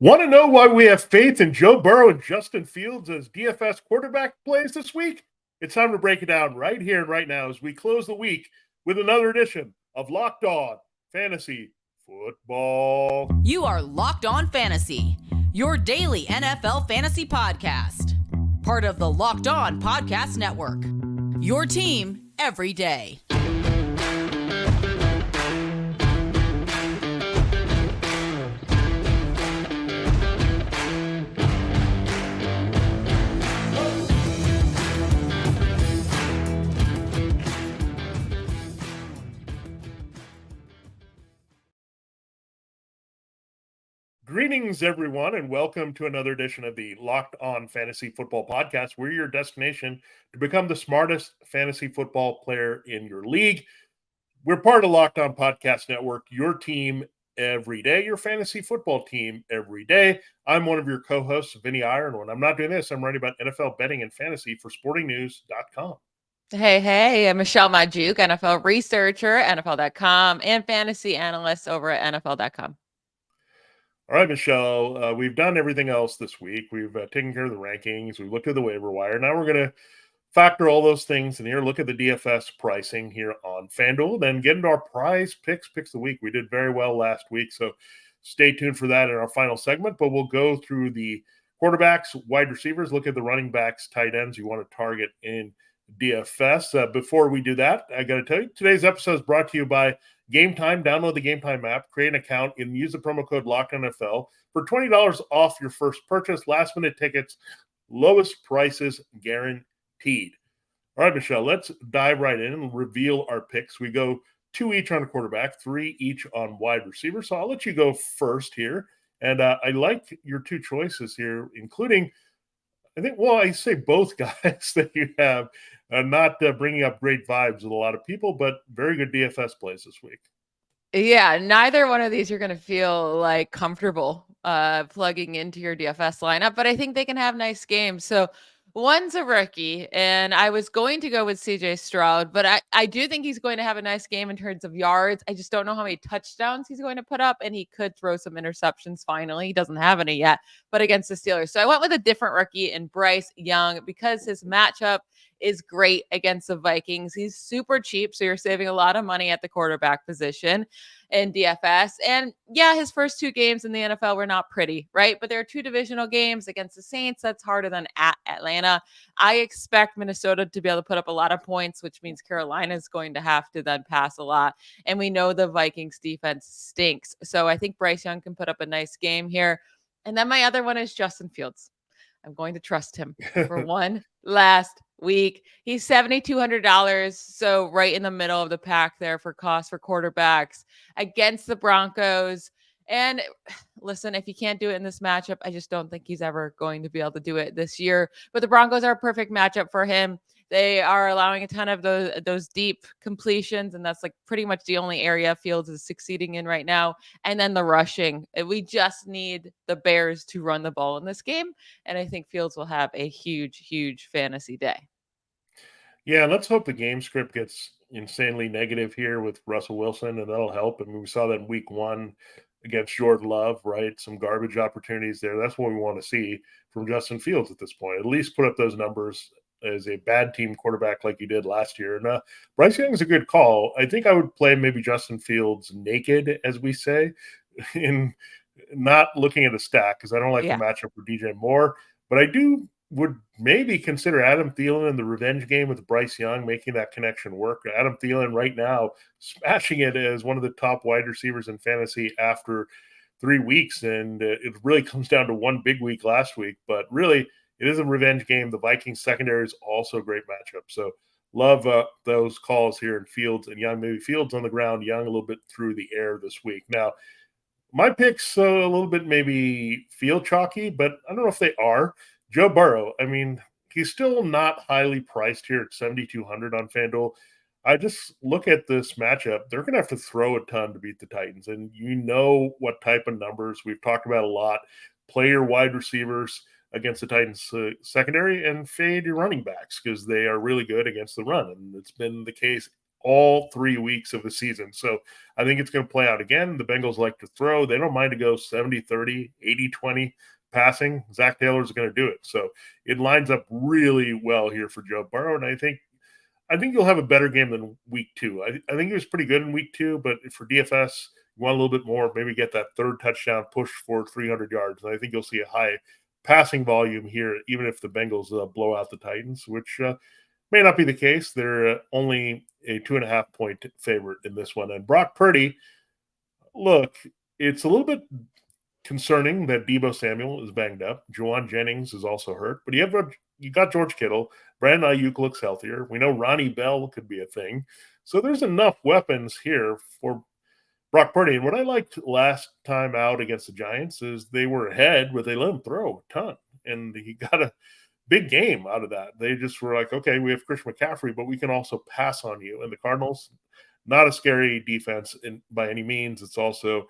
Want to know why we have faith in Joe Burrow and Justin Fields as DFS quarterback plays this week? It's time to break it down right here and right now as we close the week with another edition of Locked On Fantasy Football. You are Locked On Fantasy, your daily NFL fantasy podcast. Part of the Locked On Podcast Network. Your team every day. Greetings, everyone, and welcome to another edition of the Locked On Fantasy Football Podcast. We're your destination to become the smartest fantasy football player in your league. We're part of Locked On Podcast Network, your team every day, your fantasy football team every day. I'm one of your co-hosts, Vinnie Iyer, and when I'm not doing this, I'm writing about NFL betting and fantasy for sportingnews.com. Hey, I'm Michelle Magdziuk, NFL researcher, NFL.com, and fantasy analyst over at NFL.com. All right, Michelle, we've done everything else this week. We've taken care of the rankings. We've looked at the waiver wire. Now we're going to factor all those things in here, look at the DFS pricing here on FanDuel, then get into our prize picks of the week. We did very well last week, so stay tuned for that in our final segment. But we'll go through the quarterbacks, wide receivers, look at the running backs, tight ends you want to target in DFS. Before we do that, I got to tell you, today's episode is brought to you by Game Time. Download the Game Time app, create an account, and use the promo code LOCKEDONFL for $20 off your first purchase. Last-minute tickets, lowest prices guaranteed. All right, Michelle, let's dive right in and reveal our picks. We go 2 each on quarterback, 3 each on wide receiver. So I'll let you go first here. And I like your 2 choices here, including, I say both guys that you have. Not bringing up great vibes with a lot of people, but very good DFS plays this week. Yeah, neither one of these you're going to feel like comfortable plugging into your DFS lineup, but I think they can have nice games. So one's a rookie, and I was going to go with CJ Stroud, but I do think he's going to have a nice game in terms of yards. I just don't know how many touchdowns he's going to put up, and he could throw some interceptions finally. He doesn't have any yet, but against the Steelers. So I went with a different rookie in Bryce Young because his matchup is great against the Vikings. He's super cheap, so you're saving a lot of money at the quarterback position in DFS. And yeah, his first 2 games in the NFL were not pretty, right? But there are 2 divisional games against the Saints. That's harder than at Atlanta. I expect Minnesota to be able to put up a lot of points, which means Carolina is going to have to then pass a lot. And we know the Vikings defense stinks. So I think Bryce Young can put up a nice game here. And then my other one is Justin Fields. I'm going to trust him for one last week. He's $7,200. So right in the middle of the pack there for cost for quarterbacks against the Broncos. And listen, if he can't do it in this matchup, I just don't think he's ever going to be able to do it this year. But the Broncos are a perfect matchup for him. They are allowing a ton of those deep completions, and that's like pretty much the only area Fields is succeeding in right now. And then the rushing. We just need the Bears to run the ball in this game, and I think Fields will have a huge fantasy day. Yeah, let's hope the game script gets insanely negative here with Russell Wilson, and that'll help. I mean, we saw that in week 1 against Jordan Love, right? Some garbage opportunities there. That's what we want to see from Justin Fields at this point. At least put up those numbers as a bad team quarterback like you did last year. And Bryce Young is a good call. I think I would play maybe Justin Fields naked, as we say, in not looking at a stack because I don't like the matchup for DJ Moore. But I would maybe consider Adam Thielen in the revenge game with Bryce Young, making that connection work. Adam Thielen right now smashing it as one of the top wide receivers in fantasy after 3 weeks. And it really comes down to one big week last week. But really, it is a revenge game. The Vikings secondary is also a great matchup. So love those calls here in Fields and Young. Maybe Fields on the ground, Young a little bit through the air this week. Now, my picks a little bit maybe feel chalky, but I don't know if they are. Joe Burrow, I mean, he's still not highly priced here at 7,200 on FanDuel. I just look at this matchup. They're going to have to throw a ton to beat the Titans. And you know what type of numbers we've talked about a lot. Play your wide receivers against the Titans secondary and fade your running backs because they are really good against the run. And it's been the case all 3 weeks of the season. So I think it's going to play out again. The Bengals like to throw. They don't mind to go 70-30, 80-20 passing. Zach Taylor's going to do it. So it lines up really well here for Joe Burrow. And I think you'll have a better game than week 2. I think he was pretty good in week 2, but for DFS, you want a little bit more, maybe get that third touchdown push for 300 yards. And I think you'll see a high passing volume here, even if the Bengals blow out the Titans, which may not be the case. They're only a 2.5-point favorite in this one. And Brock Purdy, look, it's a little bit concerning that Deebo Samuel is banged up. Juwan Jennings is also hurt, but you got George Kittle. Brandon Iyer looks healthier. We know Ronnie Bell could be a thing. So there's enough weapons here for Brock Purdy. And what I liked last time out against the Giants is they were ahead, but they let him throw a ton. And he got a big game out of that. They just were like, okay, we have Christian McCaffrey, but we can also pass on you. And the Cardinals, not a scary defense by any means. It's also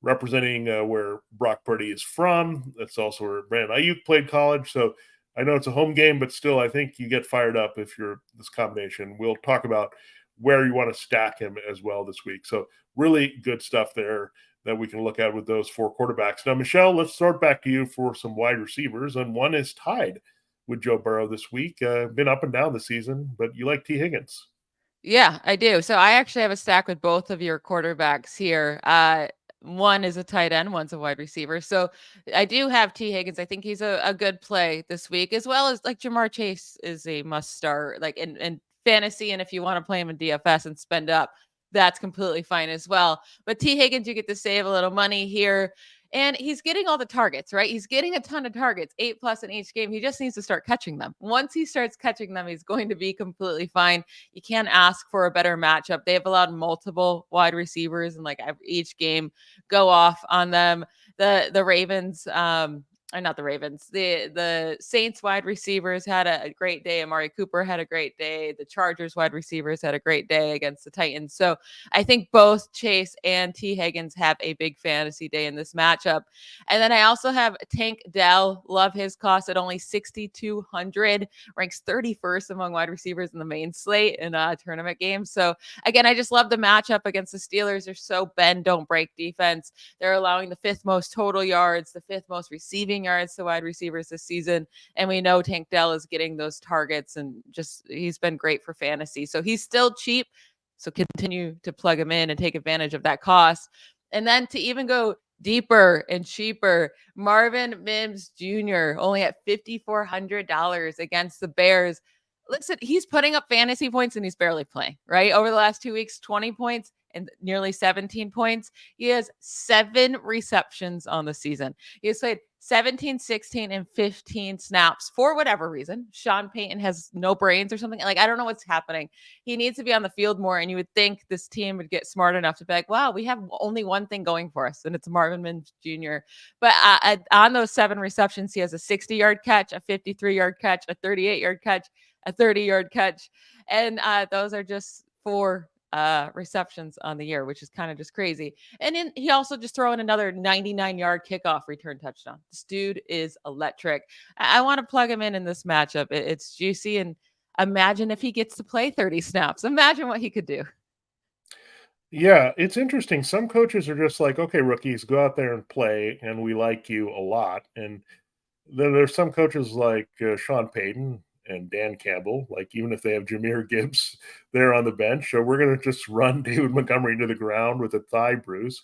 representing where Brock Purdy is from. That's also where Brandon Ayuk played college. So I know it's a home game, but still, I think you get fired up if you're this combination. We'll talk about where you want to stack him as well this week. So really good stuff there that we can look at with those 4 quarterbacks. Now, Michelle, let's start back to you for some wide receivers. And one is tied with Joe Burrow this week. Been up and down this season, but you like T. Higgins. Yeah, I do. So I actually have a stack with both of your quarterbacks here. One is a tight end, one's a wide receiver. So I do have T. Higgins. I think he's a good play this week, as well as like Jamar Chase is a must start, like in fantasy. And if you want to play him in DFS and spend up, that's completely fine as well. But T. Higgins, you get to save a little money here. And he's getting all the targets, right? He's getting a ton of targets, 8+ in each game. He just needs to start catching them. Once he starts catching them, he's going to be completely fine. You can't ask for a better matchup. They have allowed multiple wide receivers and like each game go off on them. The Ravens, or not the Ravens, the Saints wide receivers had a great day. Amari Cooper had a great day. The Chargers wide receivers had a great day against the Titans. So I think both Chase and T. Higgins have a big fantasy day in this matchup. And then I also have Tank Dell. Love his cost at only 6,200, ranks 31st among wide receivers in the main slate in tournament games. So again, I just love the matchup against the Steelers. They're so bend, don't break defense. They're allowing the 5th most total yards, the 5th most receiving yards to wide receivers this season. And we know Tank Dell is getting those targets and just he's been great for fantasy. So he's still cheap. So continue to plug him in and take advantage of that cost. And then to even go deeper and cheaper, Marvin Mims Jr. only at $5,400 against the Bears. Listen, he's putting up fantasy points and he's barely playing, right? Over the last 2 weeks, 20 points and nearly 17 points. He has 7 receptions on the season. He has played 17, 16, and 15 snaps for whatever reason. Sean Payton has no brains or something. Like, I don't know what's happening. He needs to be on the field more. And you would think this team would get smart enough to be like, wow, we have only one thing going for us, and it's Marvin Mims Jr. But on those 7 receptions, he has a 60-yard catch, a 53-yard catch, a 38-yard catch, a 30-yard catch. And those are just 4 receptions on the year, which is kind of just crazy. And then he also just throw in another 99-yard kickoff return touchdown. This dude is electric. I want to plug him in this matchup. It's juicy. And imagine if he gets to play 30 snaps. Imagine what he could do. Yeah, it's interesting. Some coaches are just like, okay, rookies, go out there and play, and we like you a lot. And then there's some coaches like Sean Payton and Dan Campbell, like even if they have Jahmyr Gibbs there on the bench, so we're going to just run David Montgomery into the ground with a thigh bruise.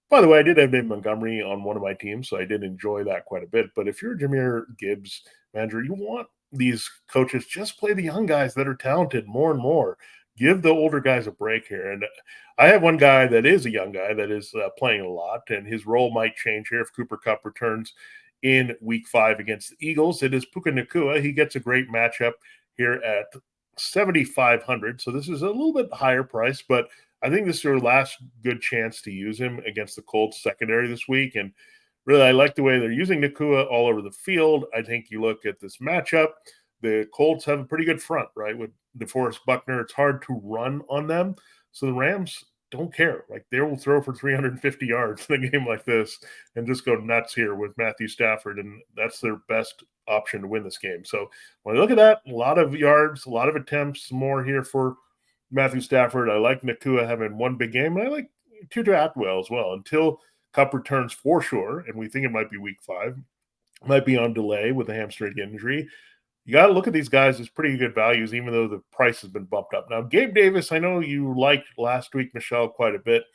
By the way, I did have David Montgomery on one of my teams, so I did enjoy that quite a bit. But if you're a Jahmyr Gibbs manager, you want these coaches, just play the young guys that are talented more and more. Give the older guys a break here. And I have one guy that is a young guy that is playing a lot, and his role might change here if Cooper Kupp returns in week 5 against the Eagles. It is Puka Nacua. He gets a great matchup here at 7,500. So this is a little bit higher price, but I think this is your last good chance to use him against the Colts secondary this week. And really, I like the way they're using Nacua all over the field. I think you look at this matchup, the Colts have a pretty good front, right? With DeForest Buckner, it's hard to run on them. So the Rams don't care. Like, they will throw for 350 yards in a game like this and just go nuts here with Matthew Stafford, and that's their best option to win this game. So when you look at that, a lot of yards, a lot of attempts, more here for Matthew Stafford. I like Nakua having one big game. And I like Tutu Atwell as well until Kupp returns for sure. And we think it might be week 5. Might be on delay with a hamstring injury. You got to look at these guys as pretty good values, even though the price has been bumped up. Now, Gabe Davis, I know you liked last week, Michelle, quite a bit.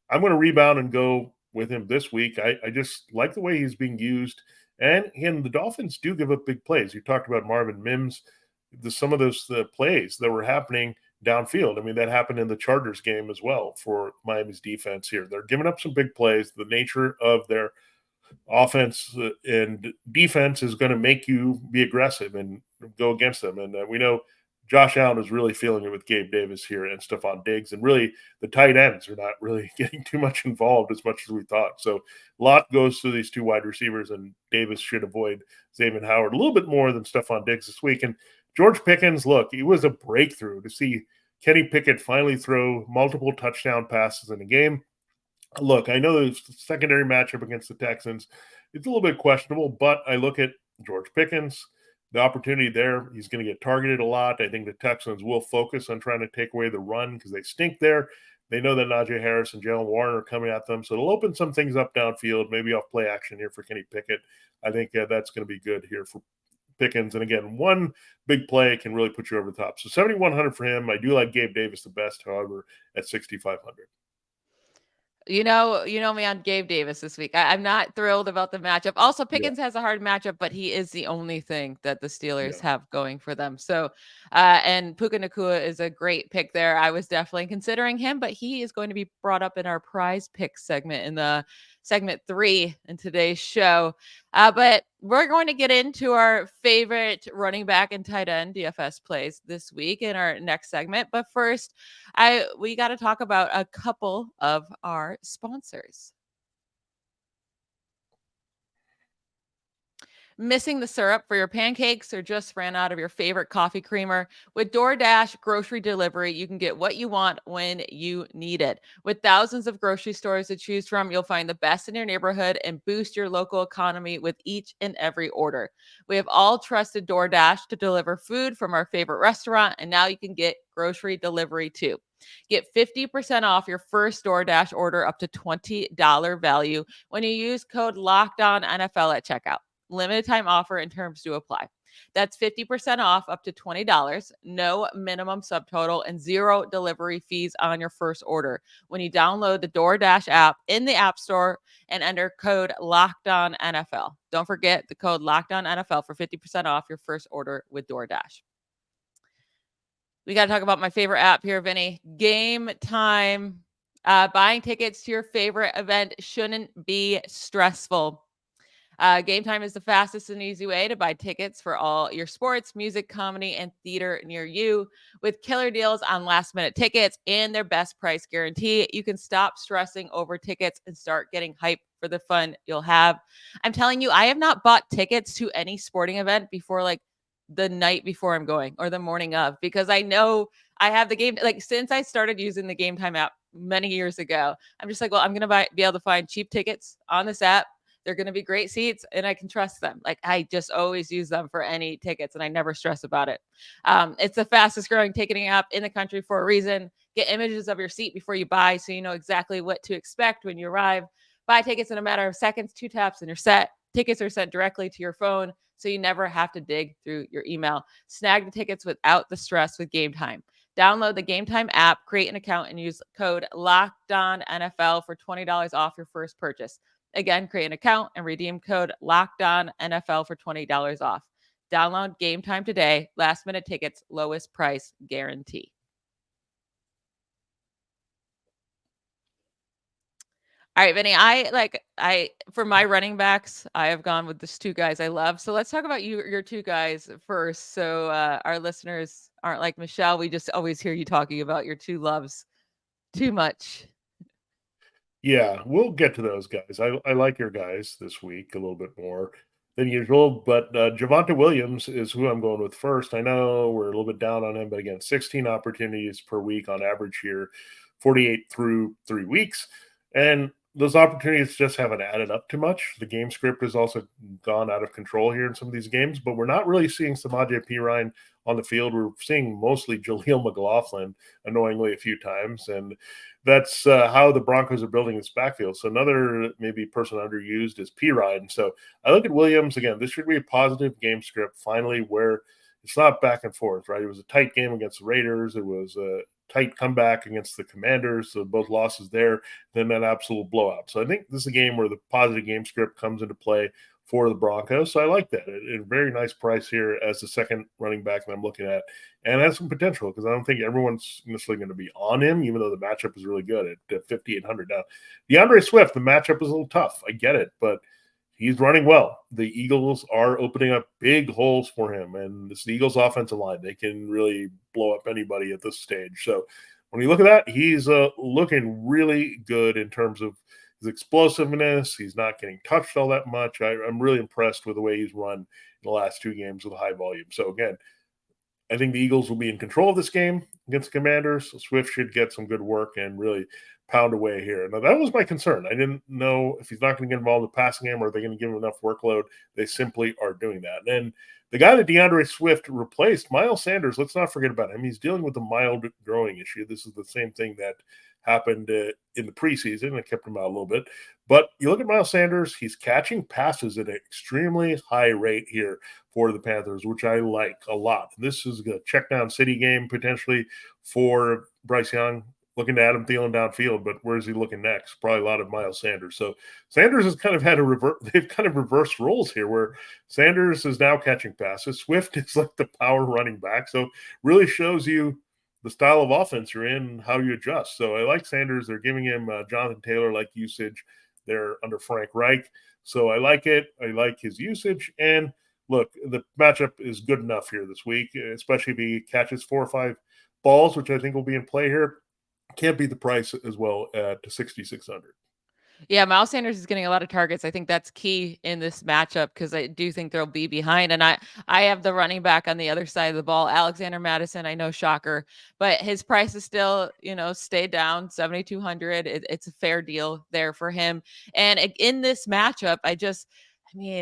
I'm going to rebound and go with him this week. I just like the way he's being used. And again, the Dolphins do give up big plays. You talked about Marvin Mims. Some of those plays that were happening downfield. I mean, that happened in the Chargers game as well for Miami's defense here. They're giving up some big plays. The nature of their offense and defense is going to make you be aggressive and go against them. And we know Josh Allen is really feeling it with Gabe Davis here and Stephon Diggs. And really, the tight ends are not really getting too much involved as much as we thought. So a lot goes to these two wide receivers, and Davis should avoid Xavier Howard a little bit more than Stephon Diggs this week. And George Pickens, look, it was a breakthrough to see Kenny Pickett finally throw multiple touchdown passes in a game. Look, I know the secondary matchup against the Texans, it's a little bit questionable, but I look at George Pickens, the opportunity there, he's going to get targeted a lot. I think the Texans will focus on trying to take away the run because they stink there. They know that Najee Harris and Jalen Warren are coming at them, so it'll open some things up downfield, maybe off play action here for Kenny Pickett. I think that's going to be good here for Pickens. And again, one big play can really put you over the top. So 7,100 for him. I do like Gabe Davis the best, however, at 6,500. You know me on Gabe Davis this week. I'm not thrilled about the matchup. Also, Pickens has a hard matchup, but he is the only thing that the Steelers have going for them. So, and Puka Nacua is a great pick there. I was definitely considering him, but he is going to be brought up in our prize pick segment in the segment 3 in today's show. But we're going to get into our favorite running back and tight end DFS plays this week in our next segment. But first, we got to talk about a couple of our sponsors. Missing the syrup for your pancakes or just ran out of your favorite coffee creamer? With DoorDash grocery delivery, you can get what you want when you need it. With thousands of grocery stores to choose from, you'll find the best in your neighborhood and boost your local economy with each and every order. We have all trusted DoorDash to deliver food from our favorite restaurant, and now you can get grocery delivery too. Get 50% off your first DoorDash order up to $20 value when you use code LOCKEDONNFL at checkout. Limited time offer and terms do apply. That's 50% off up to $20, no minimum subtotal, and 0 delivery fees on your first order when you download the DoorDash app in the App Store and enter code LOCKEDONNFL. Don't forget the code LOCKEDONNFL for 50% off your first order with DoorDash. We got to talk about my favorite app here, Vinnie. Game Time. Buying tickets to your favorite event shouldn't be stressful. Game Time is the fastest and easy way to buy tickets for all your sports, music, comedy, and theater near you. With killer deals on last-minute tickets and their best price guarantee, you can stop stressing over tickets and start getting hyped for the fun you'll have. I'm telling you, I have not bought tickets to any sporting event before like the night before I'm going or the morning of, because I know I have the game. Like since I started using the Game Time app many years ago, I'm just like, well, I'm going to be able to find cheap tickets on this app. They're going to be great seats and I can trust them. Like I just always use them for any tickets and I never stress about it. It's the fastest growing ticketing app in the country for a reason. Get images of your seat before you buy so you know exactly what to expect when you arrive. Buy tickets in a matter of seconds, 2 taps and you're set. Tickets are sent directly to your phone so you never have to dig through your email. Snag the tickets without the stress with Game Time. Download the Game Time app, create an account, and use code LOCKEDONNFL for $20 off your first purchase. Again, create an account and redeem code LOCKEDONNFL for $20 off. Download Game Time today. Last minute tickets, lowest price guarantee. All right, Vinny, for my running backs, I have gone with these 2 guys I love. So let's talk about your 2 guys first. So our listeners aren't like Michelle. We just always hear you talking about your 2 loves too much. Yeah, we'll get to those guys. I like your guys this week a little bit more than usual, but Javonte Williams is who I'm going with first. I know we're a little bit down on him, but again, 16 opportunities per week on average here, 48 through 3 weeks. And those opportunities just haven't added up too much. The game script has also gone out of control here in some of these games, but we're not really seeing Samaje Perine on the field. We're seeing mostly Jaleel McLaughlin, annoyingly, a few times, and that's how the Broncos are building this backfield. So another maybe person underused is Perine. So I look at Williams again. This should be a positive game script finally, where it's not back and forth, right? It was a tight game against the Raiders. It was a tight comeback against the Commanders. So both losses there, then that absolute blowout. So I think this is a game where the positive game script comes into play for the Broncos. So I like that. A very nice price here as the second running back that I'm looking at, and has some potential because I don't think everyone's necessarily going to be on him, even though the matchup is really good at 5,800. Now, DeAndre Swift, the matchup is a little tough. I get it, but he's running well. The Eagles are opening up big holes for him, and this Eagles offensive line, they can really blow up anybody at this stage. So when you look at that, he's looking really good in terms of his explosiveness. He's not getting touched all that much. I'm really impressed with the way he's run in the last two games with high volume. So again, I think the Eagles will be in control of this game against the Commanders. So Swift should get some good work and really pound away here. Now, that was my concern. I didn't know if he's not going to get involved in the passing game or are they going to give him enough workload. They simply are doing that. And the guy that DeAndre Swift replaced, Miles Sanders, let's not forget about him. He's dealing with a mild growing issue. This is the same thing that happened in the preseason. It kept him out a little bit. But you look at Miles Sanders, he's catching passes at an extremely high rate here for the Panthers, which I like a lot. This is a check down city game potentially for Bryce Young. Looking to Adam Thielen downfield, but where's he looking next? Probably a lot of Miles Sanders. So Sanders has kind of had they've kind of reversed roles here where Sanders is now catching passes. Swift is like the power running back. So really shows you the style of offense you're in and how you adjust. So I like Sanders. They're giving him Jonathan Taylor-like usage there under Frank Reich. So I like it. I like his usage. And look, the matchup is good enough here this week, especially if he catches 4 or 5 balls, which I think will be in play here. Can't beat the price as well at 6,600. Yeah, Miles Sanders is getting a lot of targets. I think that's key in this matchup because I do think they'll be behind. And I have the running back on the other side of the ball, Alexander Mattison. I know, shocker, but his price is still, stayed down 7,200. It's a fair deal there for him. And in this matchup,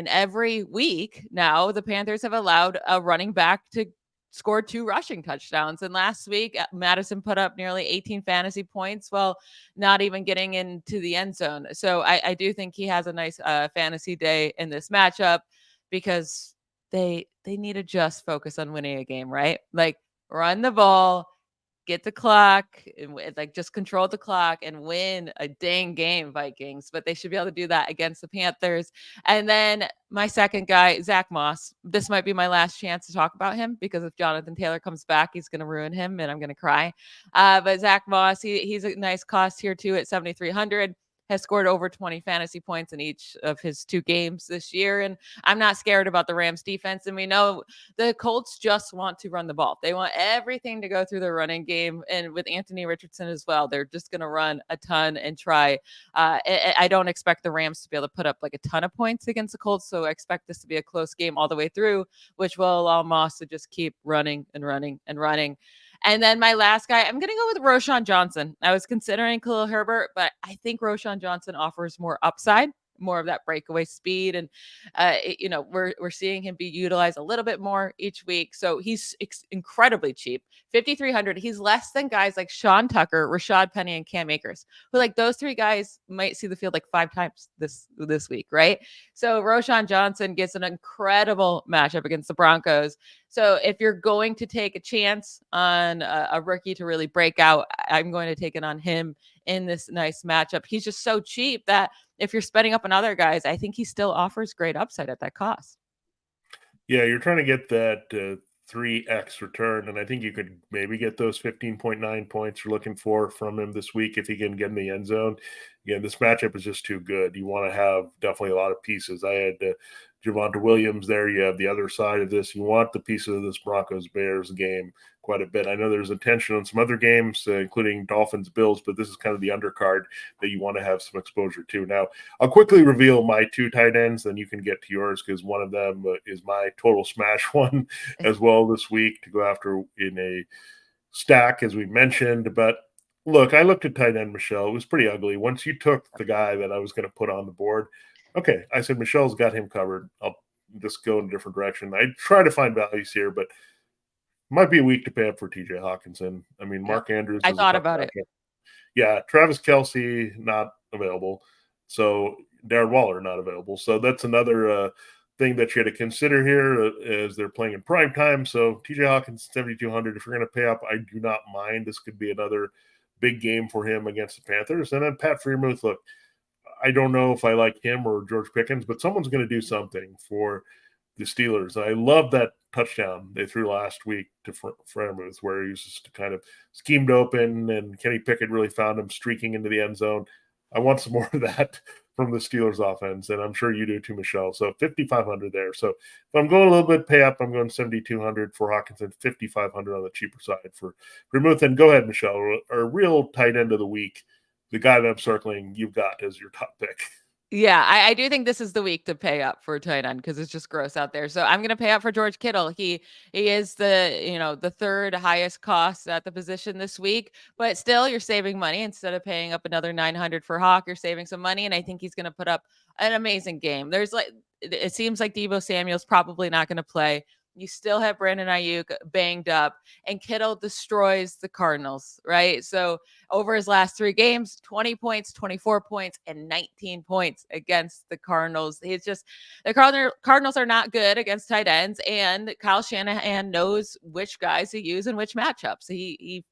every week now the Panthers have allowed a running back to scored 2 rushing touchdowns. And last week, Madison put up nearly 18 fantasy points while not even getting into the end zone. So I do think he has a nice fantasy day in this matchup because they need to just focus on winning a game, right? Like run the ball, get the clock, and just control the clock and win a dang game, Vikings. But they should be able to do that against the Panthers. And then my second guy, Zach Moss. This might be my last chance to talk about him because if Jonathan Taylor comes back, he's going to ruin him and I'm going to cry. But Zach Moss, he's a nice cost here too at 7,300. Has scored over 20 fantasy points in each of his 2 games this year. And I'm not scared about the Rams defense. And we know the Colts just want to run the ball. They want everything to go through the running game. And with Anthony Richardson as well, they're just going to run a ton and try. I don't expect the Rams to be able to put up like a ton of points against the Colts. So I expect this to be a close game all the way through, which will allow Moss to just keep running and running and running. And then my last guy, I'm going to go with Roschon Johnson. I was considering Khalil Herbert, but I think Roschon Johnson offers more upside, more of that breakaway speed. And, we're seeing him be utilized a little bit more each week. So he's incredibly cheap, 5,300. He's less than guys like Sean Tucker, Rashad Penny, and Cam Akers, who like those 3 guys might see the field like 5 times this week, right? So Roschon Johnson gets an incredible matchup against the Broncos. So if you're going to take a chance on a rookie to really break out, I'm going to take it on him in this nice matchup. He's just so cheap that if you're spending up on other guys, I think he still offers great upside at that cost. Yeah, you're trying to get that 3x return, and I think you could maybe get those 15.9 points you're looking for from him this week if he can get in the end zone. Again, this matchup is just too good. You want to have definitely a lot of pieces. I had Javonte Williams there. You have the other side of this. You want the pieces of this Broncos-Bears game quite a bit. I know there's attention on some other games, including Dolphins-Bills, but this is kind of the undercard that you want to have some exposure to. Now, I'll quickly reveal my 2 tight ends, then you can get to yours because one of them is my total smash one as well this week to go after in a stack, as we mentioned. But Look, I looked at tight end Michelle. It was pretty ugly. Once you took the guy that I was going to put on the board, okay, I said Michelle's got him covered. I'll just go in a different direction. I try to find values here, but might be a week to pay up for TJ Hawkinson. I mean, Yep. Mark Andrews I is a thought tough about it. matchup. Yeah, Travis Kelce not available. So Darren Waller not available. So that's another thing that you had to consider here as they're playing in prime time. So TJ Hawkins 7,200. If you're going to pay up, I do not mind. This could be another big game for him against the Panthers. And then Pat Freiermuth. Look, I don't know if I like him or George Pickens, but someone's going to do something for the Steelers. I love that touchdown they threw last week to Freiermuth, where he was just kind of schemed open, and Kenny Pickett really found him streaking into the end zone. I want some more of that from the Steelers offense, and I'm sure you do too, Michelle. So 5,500 there. So if I'm going a little bit pay up, I'm going 7,200 for Hawkinson, 5,500 on the cheaper side for Freiermuth. And go ahead, Michelle. Our real tight end of the week, the guy that I'm circling, you've got as your top pick. Yeah, I do think this is the week to pay up for tight end because it's just gross out there. So I'm going to pay up for George Kittle. He is the third highest cost at the position this week, but still you're saving money instead of paying up another 900 for Hawk. You're saving some money, and I think he's going to put up an amazing game. It seems like Deebo Samuel's probably not going to play. You still have Brandon Ayuk banged up, and Kittle destroys the Cardinals, right? So over his last 3 games, 20 points, 24 points, and 19 points against the Cardinals. The Cardinals are not good against tight ends, and Kyle Shanahan knows which guys to use in which matchups. He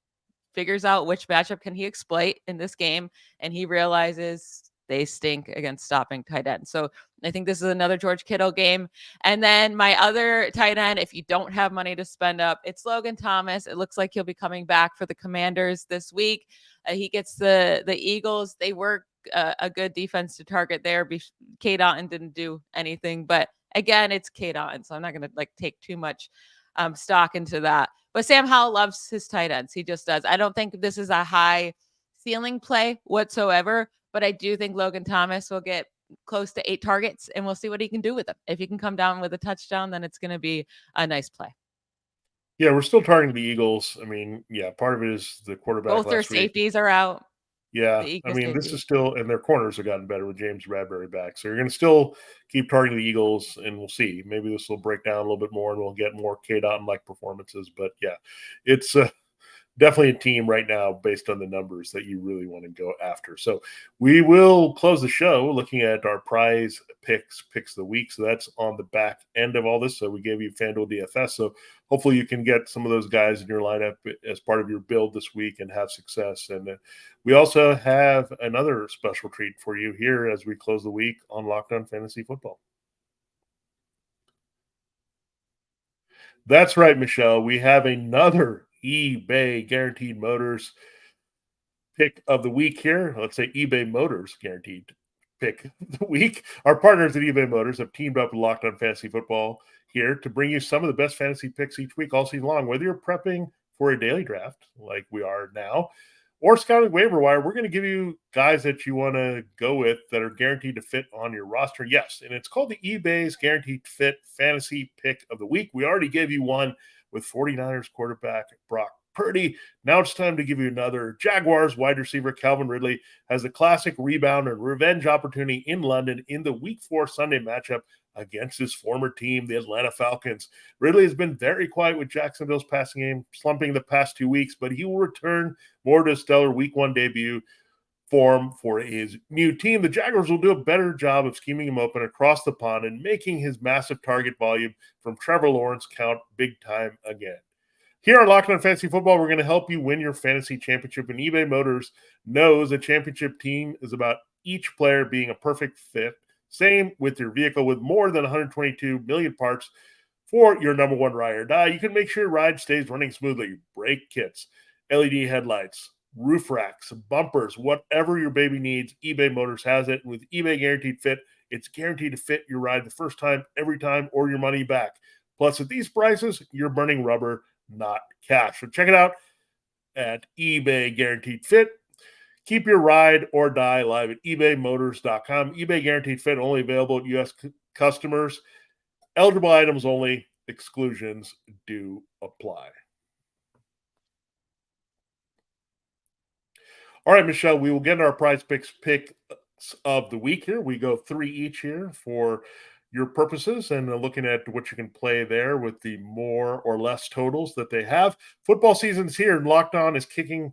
figures out which matchup can he exploit in this game, and he realizes they stink against stopping tight ends. So I think this is another George Kittle game. And then my other tight end, if you don't have money to spend up, it's Logan Thomas. It looks like he'll be coming back for the Commanders this week. He gets the Eagles. They were a good defense to target there. K. Dotton didn't do anything, but again, it's K. Dotton, so I'm not going to take too much stock into that. But Sam Howell loves his tight ends. He just does. I don't think this is a high ceiling play whatsoever, but I do think Logan Thomas will get close to 8 targets, and we'll see what he can do with them. If he can come down with a touchdown, then it's going to be a nice play. Yeah, we're still targeting the Eagles. I mean, yeah, part of it is the quarterback Both their last week. safeties are out. Yeah, I mean, this is still, and their corners have gotten better with James Bradbury back. So you're going to still keep targeting the Eagles, and we'll see. Maybe this will break down a little bit more, and we'll get more K-Dot-like performances. But yeah, it's definitely a team right now based on the numbers that you really want to go after. So we will close the show looking at our prize picks of the week. So that's on the back end of all this. So we gave you FanDuel DFS. So hopefully you can get some of those guys in your lineup as part of your build this week and have success. And we also have another special treat for you here as we close the week on Locked On Fantasy Football. That's right, Michelle. We have another eBay Guaranteed Motors pick of the week here. Let's say eBay Motors Guaranteed pick of the week. Our partners at eBay Motors have teamed up with Locked On Fantasy Football here to bring you some of the best fantasy picks each week all season long. Whether you're prepping for a daily draft like we are now, or scouting waiver wire, we're going to give you guys that you want to go with that are guaranteed to fit on your roster. Yes, and it's called the eBay's Guaranteed Fit Fantasy Pick of the Week. We already gave you one with 49ers quarterback Brock Purdy. Now it's time to give you another. Jaguars wide receiver Calvin Ridley has a classic rebound and revenge opportunity in London in the Week 4 Sunday matchup against his former team, the Atlanta Falcons. Ridley has been very quiet with Jacksonville's passing game, slumping the past 2 weeks, but he will return more to a stellar Week 1 debut form for his new team. The Jaguars will do a better job of scheming him open across the pond and making his massive target volume from Trevor Lawrence count big time again. Here on Locked On Fantasy Football, we're going to help you win your fantasy championship, and eBay Motors knows a championship team is about each player being a perfect fit. Same with your vehicle. With more than 122 million parts for your number one ride or die, you can make sure your ride stays running smoothly. Brake kits, LED headlights, roof racks, bumpers, whatever your baby needs, eBay Motors has it. With eBay Guaranteed Fit, it's guaranteed to fit your ride the first time, every time, or your money back. Plus, at these prices, you're burning rubber, not cash. So check it out at eBay Guaranteed Fit. Keep your ride or die live at ebaymotors.com. eBay Guaranteed Fit only available at U.S. customers. Eligible items only. Exclusions do apply. All right, Michelle, we will get our PrizePicks picks of the week here. We go 3 each here for your purposes and looking at what you can play there with the more or less totals that they have. Football season's here, and Locked On is kicking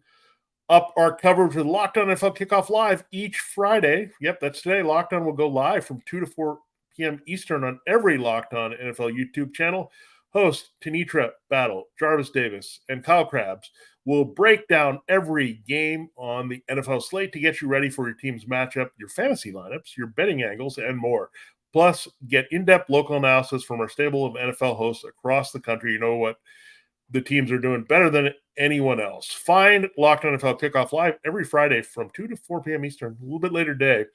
up our coverage with Locked On NFL Kickoff Live each Friday. Yep, that's today. Locked On will go live from 2 to 4 p.m. Eastern on every Locked On NFL YouTube channel. Host Tanitra Battle, Jarvis Davis, and Kyle Krabs will break down every game on the NFL slate to get you ready for your team's matchup, your fantasy lineups, your betting angles, and more. Plus, get in-depth local analysis from our stable of NFL hosts across the country. You know what the teams are doing better than anyone else. Find Locked On NFL Kickoff Live every Friday from 2 to 4 p.m. Eastern, a little bit later today,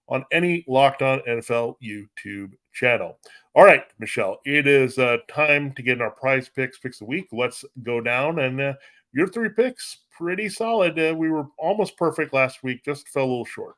on any Locked On NFL YouTube channel. All right, Michelle, it is time to get in our PrizePicks picks of the week. Let's go down, and your 3 picks, pretty solid. We were almost perfect last week, just fell a little short.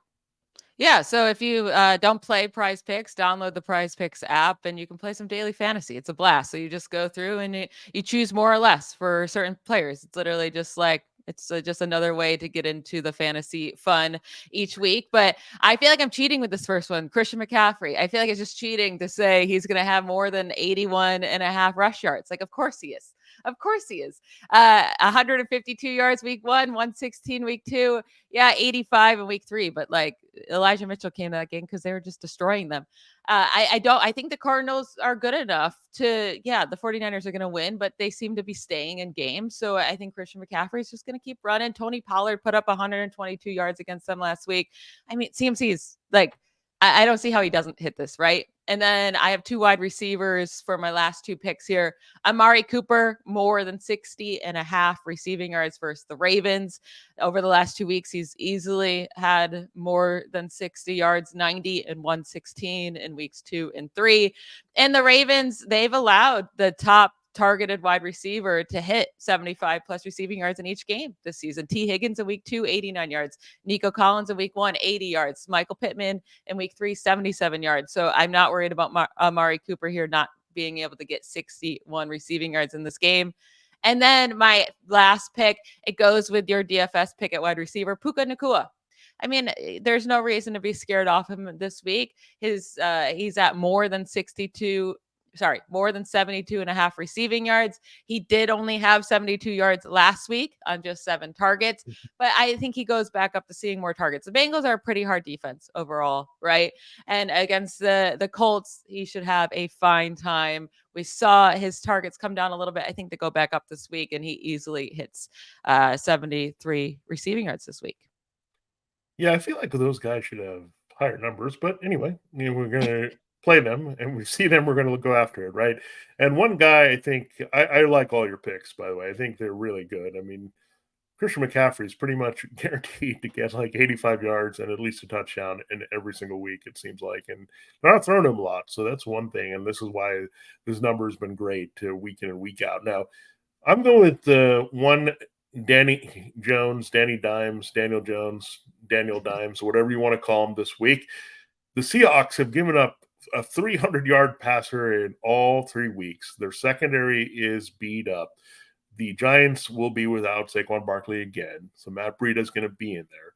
Yeah, so if you don't play PrizePicks, download the PrizePicks app and you can play some daily fantasy. It's a blast. So you just go through and you choose more or less for certain players. It's literally just like it's just another way to get into the fantasy fun each week. But I feel like I'm cheating with this first one. Christian McCaffrey. I feel like it's just cheating to say he's going to have more than 81 and a half rush yards. Like, of course he is. Of course he is. 152 yards week 1, 116 week 2. Yeah, 85 in week 3. But like Elijah Mitchell came to that game because they were just destroying them. I think the Cardinals are good enough to, the 49ers are going to win, but they seem to be staying in games. So I think Christian McCaffrey is just going to keep running. Tony Pollard put up 122 yards against them last week. I mean, CMC's like, I don't see how he doesn't hit this, right? And then I have 2 wide receivers for my last 2 picks here. Amari Cooper, more than 60 and a half receiving yards versus the Ravens. Over the last 2 weeks, he's easily had more than 60 yards, 90 and 116 in weeks 2 and 3. And the Ravens, they've allowed the top targeted wide receiver to hit 75 plus receiving yards in each game this season. T. Higgins in week 2, 89 yards. Nico Collins in week 1, 80 yards. Michael Pittman in week 3, 77 yards. So I'm not worried about Amari Cooper here not being able to get 61 receiving yards in this game. And then my last pick, it goes with your DFS pick at wide receiver, Puka Nacua. I mean, there's no reason to be scared off him this week. He's at more than 72 more than 72 and a half receiving yards. He did only have 72 yards last week on just 7 targets, but I think he goes back up to seeing more targets. The Bengals are a pretty hard defense overall, right? And against the Colts, he should have a fine time. We saw his targets come down a little bit. I think they go back up this week, and he easily hits 73 receiving yards this week. Yeah, I feel like those guys should have higher numbers, but anyway, we're going to play them and we see them, we're going to go after it, right? And one guy, I think, I like all your picks, by the way. I think they're really good. I mean, Christian McCaffrey is pretty much guaranteed to get like 85 yards and at least a touchdown in every single week, it seems like. And they're not throwing him a lot, so that's one thing. And this is why this number has been great week in and week out. Now, I'm going with the one Danny Jones, Danny Dimes, Daniel Jones, Daniel Dimes, whatever you want to call him this week. The Seahawks have given up a 300-yard passer in all 3 weeks. Their secondary is beat up. The Giants will be without Saquon Barkley again, so Matt Breida is going to be in there.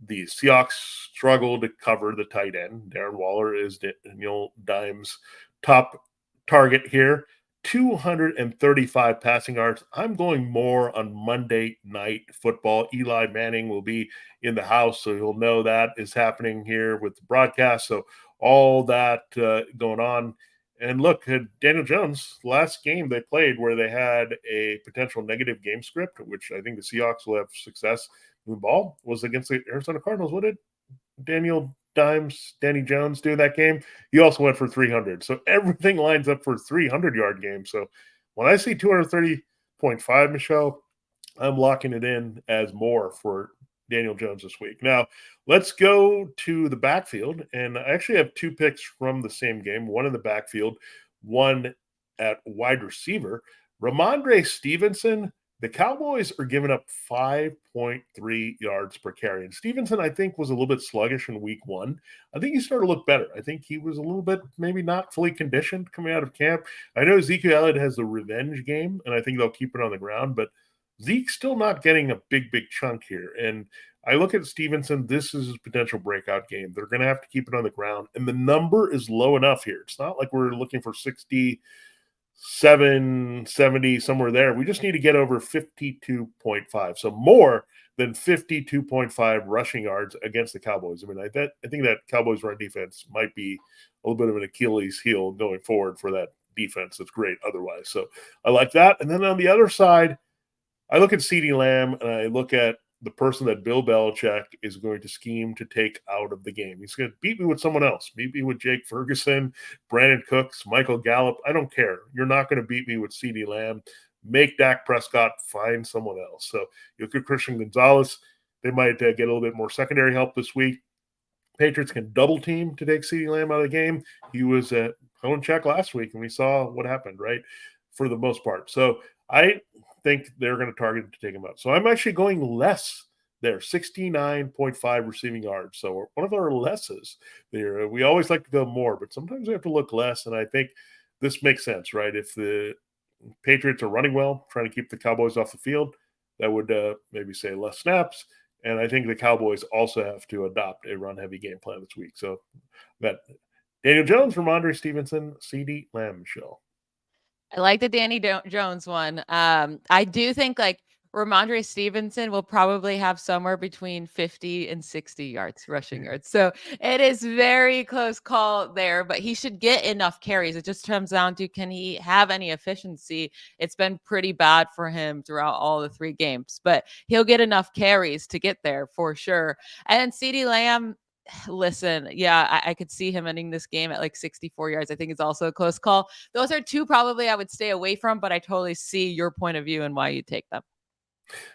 The Seahawks struggle to cover the tight end. Darren Waller is Daniel Dimes' top target here. 235 passing yards. I'm going more on Monday Night Football. Eli Manning will be in the house, so you'll know that is happening here with the broadcast. So all that going on. And look, Daniel Jones, last game they played where they had a potential negative game script, which I think the Seahawks will have success with the ball, was against the Arizona Cardinals. What did Danny Jones do that game? He also went for 300. So everything lines up for a 300-yard game. So when I see 230.5, Michelle, I'm locking it in as more for Daniel Jones this week. Now, let's go to the backfield. And I actually have 2 picks from the same game, one in the backfield, one at wide receiver. Ramondre Stevenson, the Cowboys are giving up 5.3 yards per carry. And Stevenson, I think, was a little bit sluggish in week 1. I think he started to look better. I think he was a little bit maybe not fully conditioned coming out of camp. I know Ezekiel Elliott has the revenge game, and I think they'll keep it on the ground, but Zeke's still not getting a big chunk here. And I look at Stevenson. This is his potential breakout game. They're going to have to keep it on the ground, and the number is low enough here. It's not like we're looking for 67, 70, somewhere there. We just need to get over 52.5. So more than 52.5 rushing yards against the Cowboys. I mean, I think that Cowboys run defense might be a little bit of an Achilles heel going forward for that defense. That's great otherwise. So I like that. And then on the other side, I look at CeeDee Lamb and I look at the person that Bill Belichick is going to scheme to take out of the game. He's going to beat me with someone else. Beat me with Jake Ferguson, Brandon Cooks, Michael Gallup. I don't care. You're not going to beat me with CeeDee Lamb. Make Dak Prescott find someone else. So you look at Christian Gonzalez. They might get a little bit more secondary help this week. Patriots can double team to take CeeDee Lamb out of the game. He was at phone check last week, and we saw what happened, right, for the most part. So I think they're going to target him to take him out. So I'm actually going less there, 69.5 receiving yards. So one of our lesses there. We always like to go more, but sometimes we have to look less, and I think this makes sense, right? If the Patriots are running well, trying to keep the Cowboys off the field, that would maybe say less snaps. And I think the Cowboys also have to adopt a run-heavy game plan this week. So that Daniel Jones, Ramondre Stevenson, CeeDee Lamb, Michelle. I like the Danny Jones one. I do think Ramondre Stevenson will probably have somewhere between 50 and 60 yards rushing yards. So it is very close call there, but he should get enough carries. It just comes down to, can he have any efficiency? It's been pretty bad for him throughout all the 3 games, but he'll get enough carries to get there for sure. And CeeDee Lamb, listen, yeah, I could see him ending this game at 64 yards. I think it's also a close call. Those are 2 probably I would stay away from, but I totally see your point of view and why you take them.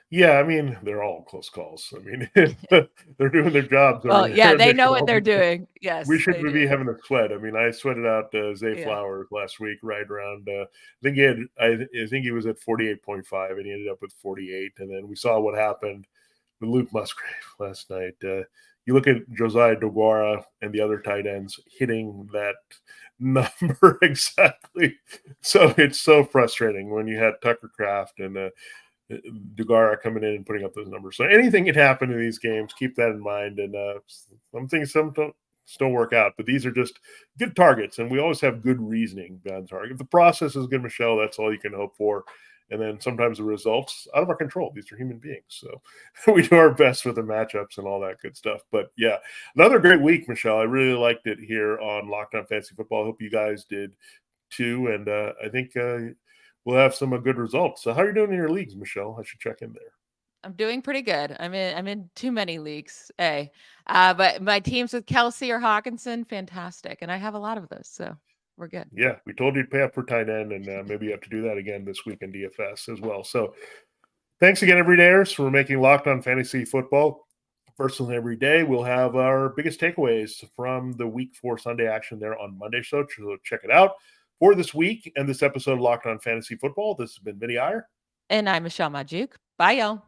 Yeah, I mean, they're all close calls. I mean, they're doing their jobs. Well, yeah, they know what they're doing. Yes, we should be having a sweat. I mean, I sweated out Zay Flowers last week, right around. I think he was at 48.5, and he ended up with 48. And then we saw what happened with Luke Musgrave last night. You look at Josiah DeGuara and the other tight ends hitting that number exactly. So it's so frustrating when you had Tucker Kraft and DeGuara coming in and putting up those numbers. So anything can happen in these games. Keep that in mind. And some don't work out, but these are just good targets, and we always have good reasoning behind the target. If the process is good, Michelle, that's all you can hope for. And then sometimes the results out of our control. These are human beings, so we do our best with the matchups and all that good stuff. But yeah, another great week, Michelle. I really liked it here on Locked On Fantasy Football. I hope you guys did too, and I think we'll have some good results. So how are you doing in your leagues, Michelle? I should check in there. I'm doing pretty good. I'm in too many leagues, but my teams with Kelsey or Hawkinson, fantastic, and I have a lot of those, so we're good. Yeah, we told you to pay up for tight end, and maybe you have to do that again this week in DFS as well. So thanks again, everydayers, for making Locked On Fantasy Football first and every day. We'll have our biggest takeaways from the Week 4 Sunday action there on Monday, so check it out. For this week and this episode of Locked On Fantasy Football, this has been Vinnie Iyer. And I'm Michelle Magdziuk. Bye, y'all.